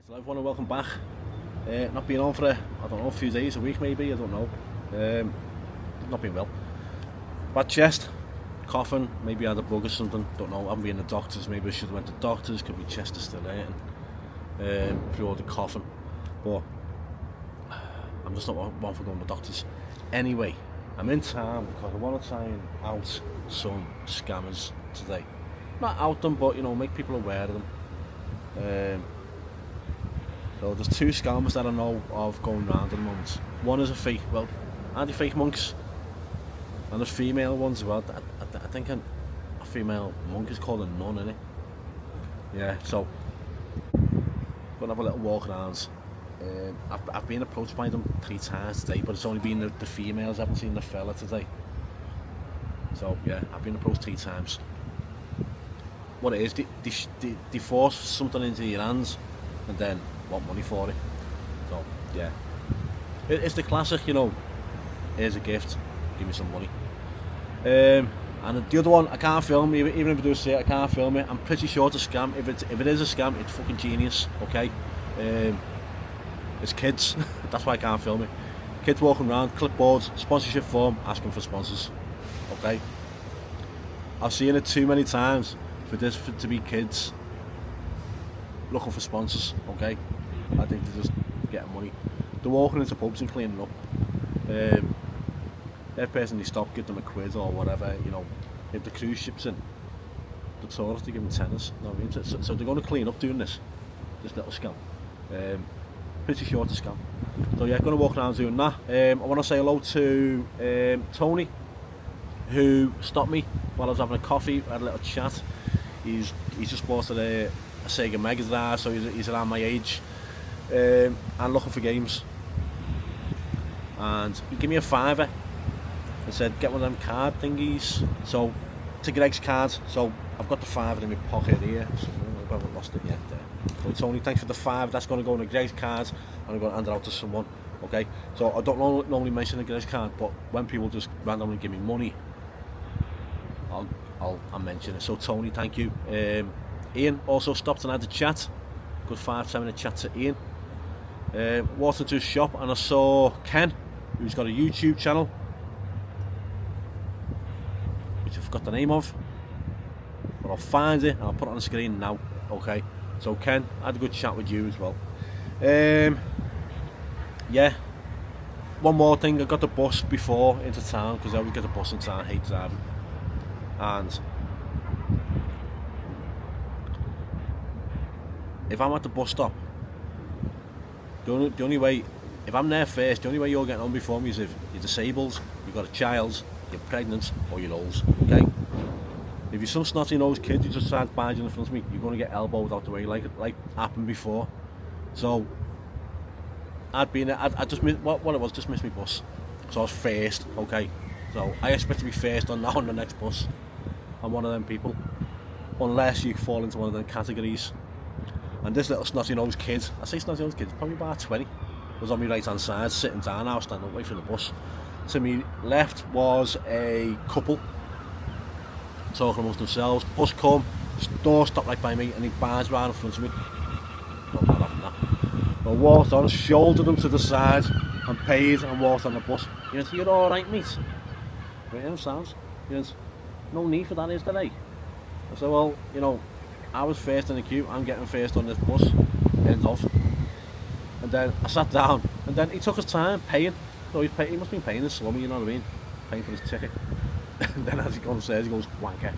Hello everyone and welcome back. Not been on for a few days, a week maybe, I don't know. Not been well. Bad chest, coughing, maybe I had a bug or something, don't know. I haven't been to the doctors, maybe I should have went to the doctors, could be chest is still hurting. Through all the coughing. But I'm just not one for going to the doctors. Anyway, I'm in town because I want to try and out some scammers today. Not out them, but make people aware of them. So there's two scammers that I know of going around at the moment. One is anti-fake monks, and there's female ones as well. I think a female monk is called a nun, isn't it? Yeah, so gonna have a little walk around. I've been approached by them 3 times today, but it's only been the females. I haven't seen the fella today. So yeah, I've been approached 3 times. What it is, they force something into your hands and then want money for it. So yeah, it's the classic, here's a gift, give me some money. And the other one, I can't film, even if I do say it, I can't film it. I'm pretty sure it's a scam. If it is a scam, it's fucking genius, okay? It's kids, that's why I can't film it. Kids walking around, clipboards, sponsorship form, asking for sponsors, okay? I've seen it too many times for to be kids looking for sponsors, okay? I think they're just getting money. They're walking into pubs and cleaning up. Every person they stop, give them a quid or whatever, if the cruise ship's in, the tourists, they give them tenors, you know what I mean? So they're going to clean up doing this little scam. Pretty sure it's a scam. So yeah, going to walk around doing that. I want to say hello to Tony, who stopped me while I was having a coffee. We had a little chat. He's just bought a Sega Mega Drive, so he's around my age, and looking for games. And he gave me a £5 and said, get one of them card thingies. So, to Greg's card. So I've got the £5 in my pocket here. So I haven't lost it yet. So Tony, thanks for the £5. That's going to go on a Greg's card, and I'm going to hand it out to someone. Okay. So I don't normally mention the Greg's card, but when people just randomly give me money, I'll mention it. So Tony, thank you. Ian also stopped and had a chat. Good 5-10 minute chat to Ian. Walked into his shop and I saw Ken, who's got a YouTube channel, which I forgot the name of, but I'll find it and I'll put it on the screen now. Okay, so Ken, I had a good chat with you as well. Yeah, one more thing, I got the bus before into town, because I always get the bus in town, I hate driving. And if I'm at the bus stop, the only way, if I'm there first, the only way you're getting on before me is if you're disabled, you've got a child, you're pregnant, or you're old, okay? If you're some snotty-nosed kid who just starts barging in front of me, you're going to get elbowed out the way, like happened before. So I just missed, what it was, just missed my bus. So I was first, okay? So I expect to be first on the next bus. I'm one of them people, unless you fall into one of them categories. And this little snotty-nosed kid, I say snotty-nosed kid, probably about 20, was on my right-hand side, sitting down. I was standing up, waiting for the bus. To my left was a couple, talking amongst themselves. Bus come, door stopped right by me, and he barged round in front of me. Not bad having that. I walked on, shouldered him to the side, and paid, and walked on the bus. He went, "You're alright, mate?" Right, sounds. He went, "No need for that, is there, eh?" I said, "Well, I was first in the queue, I'm getting first on this bus, end of." And then I sat down, and then he took his time paying. So he must have been paying his slummy, you know what I mean? Paying for his ticket. And then as he goes upstairs, he goes, "Wanker."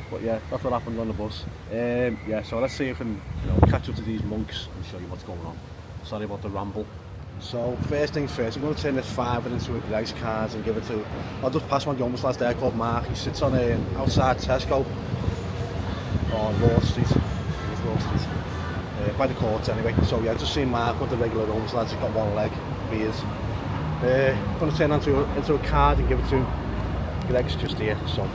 But yeah, that's what happened on the bus. Yeah, so let's see if we can catch up to these monks and show you what's going on. Sorry about the ramble. So first things first, I'm going to turn this £5 into a Greg's card and give it to, I'll just pass one of the homeless lads there called Mark. He sits on outside Tesco on Wall Street, by the courts anyway. So yeah, just seen Mark with the regular homeless lads. He's got one leg, beers. I'm going to turn that into a card and give it to Greg's just here. So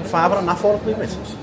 £5 on that for it, please, mate.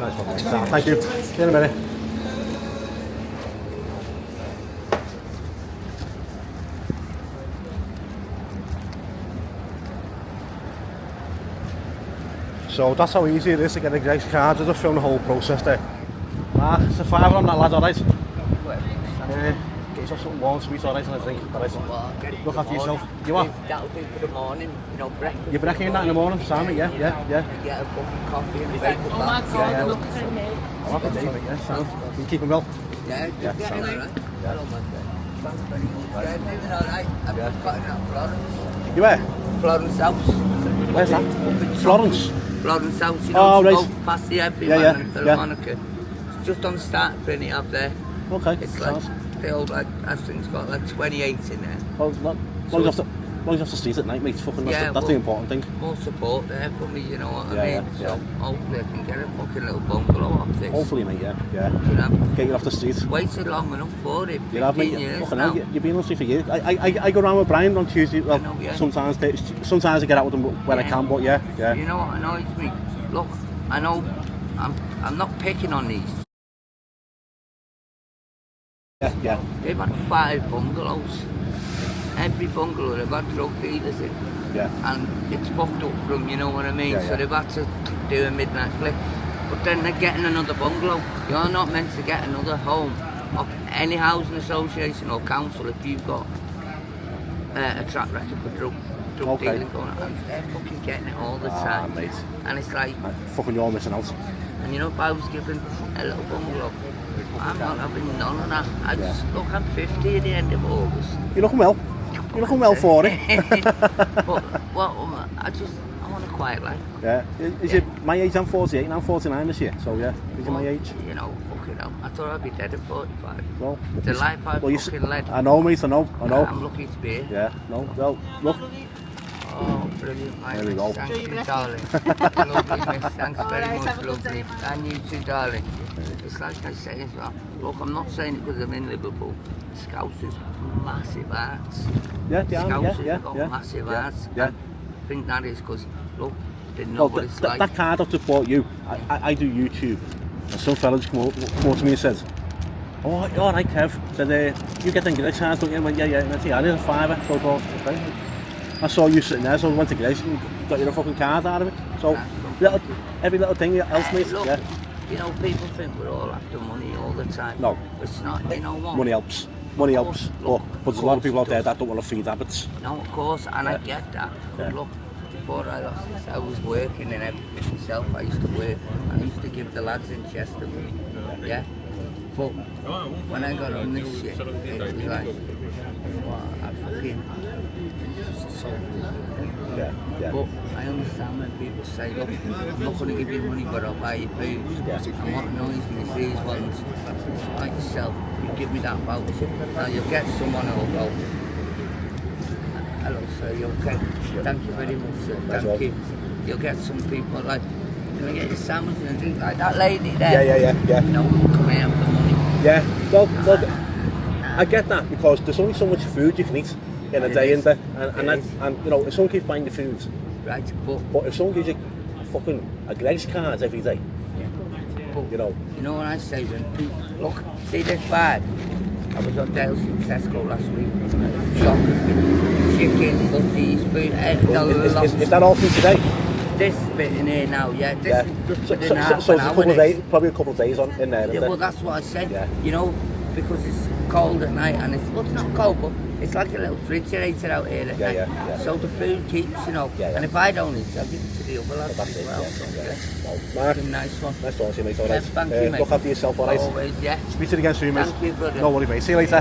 Nice one, mate. Thank you. See you in a minute. So that's how easy it is to get a Greg's card. I just filmed the whole process there. It's a fiver on that, lad, alright? Get yourself something warm, sweet, alright, and a drink, alright? Look after yourself. You what? That'll do for the morning, you know, breakfast. You're breaking that in the morning, Simon? Yeah. Get a cup of coffee and a bacon Oh my God, look at him. Oh, happy days. Yeah, sound. You keeping well? Yeah, sound. alright. Hello, my friend. Thanks very much. Yeah, doing alright. I've just gotten out Florence. You where? Florence House. Where's that? Florence? Florence House, you know, right. go past the everyman and the Monica. It's just on start printing up there. Okay. It's like the old, like, I think it's got like 28 in there. Well, as long as you have to sleep at night, mate, fucking that's the important thing. More support there for me, you know what I mean? So hopefully I can get a fucking little bungalow off this. Hopefully, mate, yeah. You know? Get you off the street. Waited long enough for it. You have, mate. Years now. You've been on street for years. I go around with Brian on Tuesday. Well, sometimes I get out with him when I can, but yeah. You know what annoys me? Look, I know I'm not picking on these. Yeah. They've had 5 bungalows. Every bungalow they've had drug dealers in. Yeah. And it's fucked up from, you know what I mean? Yeah, so they've had to do a midnight flick. But then they're getting another bungalow. You're not meant to get another home of any housing association or council if you've got a track record for drug dealing going on. And they're fucking getting it all the time. Mate. And it's like... Fucking you're missing out. And you know, if I was given a little bungalow, I'm not having none of that. Look, I'm 50 at the end of August. You're looking well. You're looking well for it. But, well, I want a quiet life. Yeah. Is it my age? I'm 48 and I'm 49 this year. So yeah, is it my age? You know, fucking hell. I thought I'd be dead at 45. Well, the life I've fucking led. I know, mate, I know. I'm lucky to be here. Yeah, no, well, look. Oh, brilliant, mate. There we go. Thank you, darling. Lovely, miss. Thanks very much, lovely. And you too, darling. It's like I say as well. Look, I'm not saying it because I'm in Liverpool. Scouts is massive arts. Yeah, they are. Scouts have got massive arts. Yeah. I think that is because, look, they know what it's like. That card I've just bought you, I do YouTube. And some fella just come up to me and says, oh, you're alright, Kev. Said, you get them Greg's cards, don't you? I went, yeah. And I said, I need a fiver. So I thought, okay. I saw you sitting there, so I went to Greg's and got you a fucking card out of it. So, every little thing else, mate. Look, yeah. You know, people think we're all after money all the time. No. It's not, you know what? Money helps. Money helps. But there's a lot of people out there that don't want to feed habits. No, of course, and I get that. But look, before I lost this, I was working and everything myself. I used to work. I used to give the lads in Chester money. Yeah. But when I got on this shit, it was like, wow, I fucking... Yeah. But I understand when people say, look, I'm not going to give you money, but I'll buy you food. And what annoys me is these ones, like yourself, you give me that voucher. Now you'll get someone who'll go, hello sir, you okay? Thank you very much sir, thank you. You'll get some people like, can I get you a sandwich and a drink like that lady there? Yeah. You know, come here for the money. Yeah, well, I get that because there's only so much food you can eat in a day, and you know, if someone keeps buying the food, right? But if someone gives you a Greg's cards every day, but, you know what I say when people look, see this bag. I was on Dale's in Tesco last week. Chocolate, chicken, butties, food. Is that all food today? This bit in here now, yeah. This is just within half so an it's hour. probably a couple of days in there. Yeah, well, that's what I said. Yeah. You know, because it's cold at night and it's not cold, but it's like a little refrigerator out here at night. Yeah. So the food keeps, you know. And if I don't eat, I'll give it to the other lads as well. Mark, nice one. Nice talking to you, mate. All right. Thank you, mate. Look after yourself, all right? Always, yeah. Speak to you again soon, mate. Thank you, brother. No worry, mate. See you later.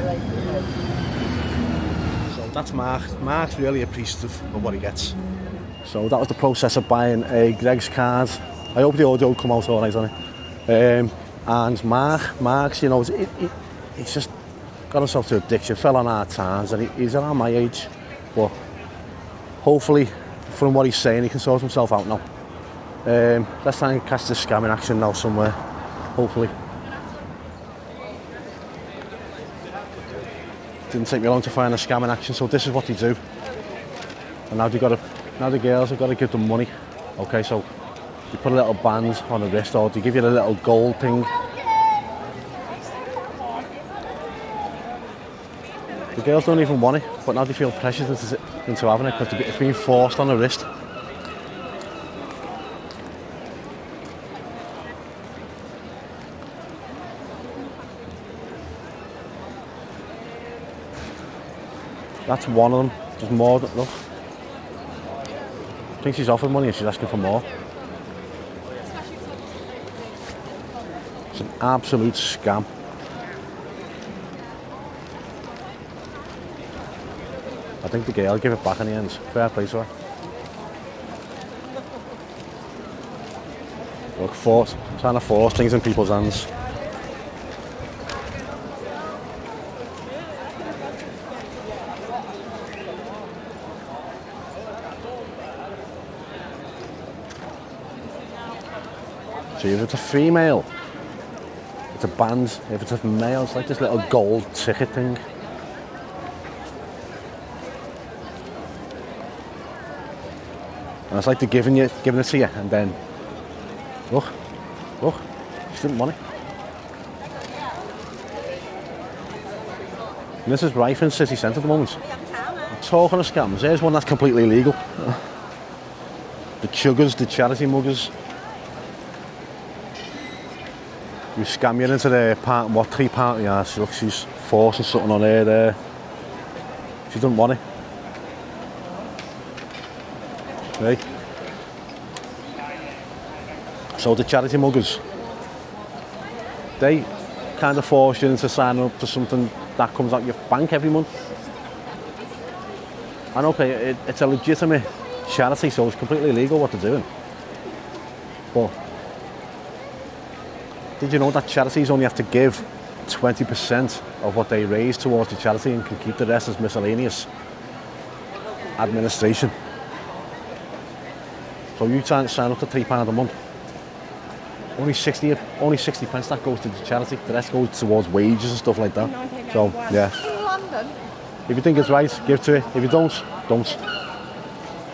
So that's Mark. Mark's really appreciative of what he gets. So that was the process of buying a Greg's card. I hope the audio come out all right on it. And Mark's, you know, he's just got himself to addiction, fell on hard times, and he's around my age. But hopefully, from what he's saying, he can sort himself out now. Let's try and catch this scam in action now somewhere, hopefully. Didn't take me long to find a scam in action, so this is what they do. And now the girls have got to give them money. Okay, so you put a little band on the wrist, or they give you a little gold thing. The girls don't even want it, but now they feel pressured into having it because it's being forced on the wrist. That's one of them. There's more. Look. I think she's offered money and she's asking for more. It's an absolute scam. I think the girl gave it back in the end. Fair play to her. Look, trying to force things in people's hands. So if it's a female, it's a band. If it's a male, it's like this little gold ticket thing. And it's like they're giving it to you, and then look, she didn't want it. And this is rife in city centre at the moment. Talking of scams, there's one that's completely illegal. The chuggers, the charity muggers. You scam you into the £3 yards. Look, she's forcing something on her there. She doesn't want it. Right. So the charity muggers, they kind of force you into signing up to something that comes out your bank every month. And okay, it's a legitimate charity, so it's completely legal what they're doing. But did you know that charities only have to give 20% of what they raise towards the charity and can keep the rest as miscellaneous administration? So you sign up to £3 a month. Only 60 pence that goes to the charity. The rest goes towards wages and stuff like that. So yeah. If you think it's right, give to it. If you don't.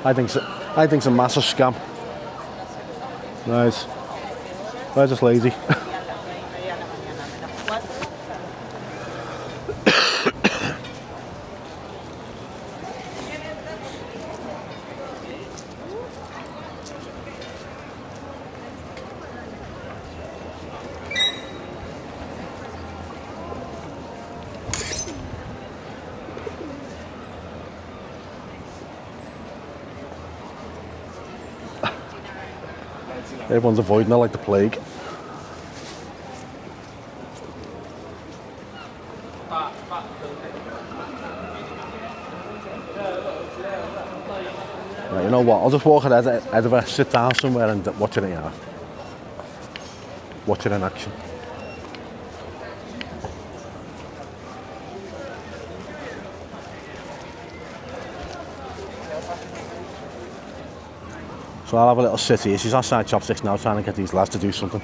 I think it's a massive scam. Right. They're just lazy. Everyone's avoiding it like the plague. Right, you know what? I'll just walk ahead of her, sit down somewhere and watch it in here. Watch it in action. So I'll have a little sit here. She's outside Chopsticks now trying to get these lads to do something.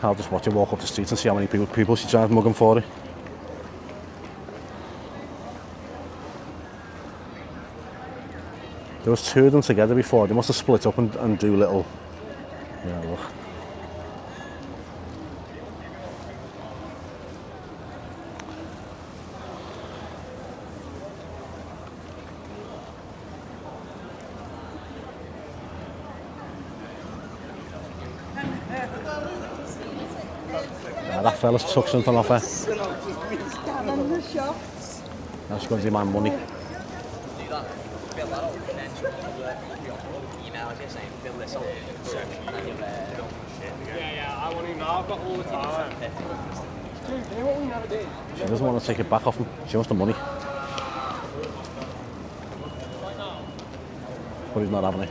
I'll just watch her walk up the street and see how many people she tries mugging for it. There was two of them together before. They must have split up and do little... Yeah, look. That fella's took something off her. That's going to be my money. I want to know. I've got all the time. She doesn't want to take it back off him. She wants the money. But he's not having it.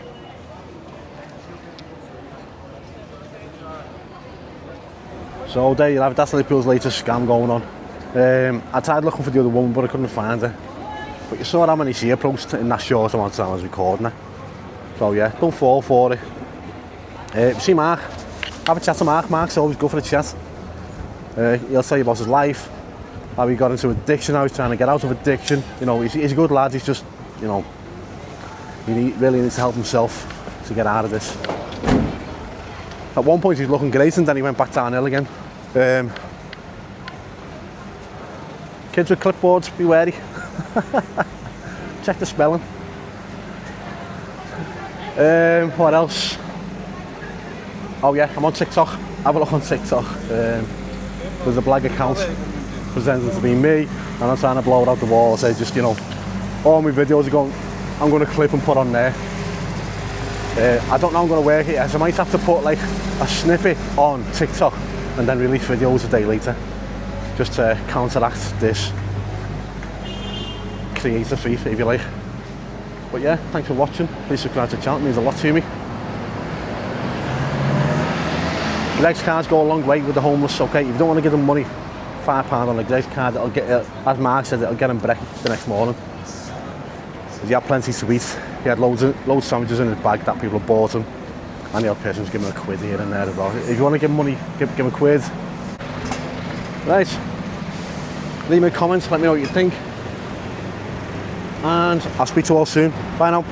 So there you have it, that's Liverpool's latest scam going on. I tried looking for the other woman but I couldn't find her. But you saw how many she approached in that short amount of time I was recording her. So yeah, don't fall for it. See Mark, have a chat to Mark. Mark's always good for a chat. He'll tell you about his life, how he got into addiction, how he's trying to get out of addiction. You know, he's a good lad, he's just, you know, he really needs to help himself to get out of this. At one point he was looking great and then he went back downhill again. Kids with clipboards, be wary. Check the spelling. What else? Oh yeah, I'm on TikTok. Have a look on TikTok. There's a blag account presenting to be me, and I'm trying to blow it out the wall. So just, you know, all my videos are going, I'm going to clip and put on there. I don't know how I'm going to work it yet, so I might have to put like a snippet on TikTok and then release videos a day later, just to counteract this creator thief, if you like. But yeah, thanks for watching. Please subscribe to the channel, it means a lot to me. Greg's cards go a long way with the homeless, okay? If you don't want to give them money, £5 on a Greg's card, it'll get, as Mark said, it'll get them breakfast the next morning. He had plenty to eat. He had loads of sandwiches in his bag that people had bought him, and the odd person's giving him a quid here and there as well. If you want to give him money, give him a quid. Right, leave me a comment, let me know what you think, and I'll speak to you all soon. Bye now.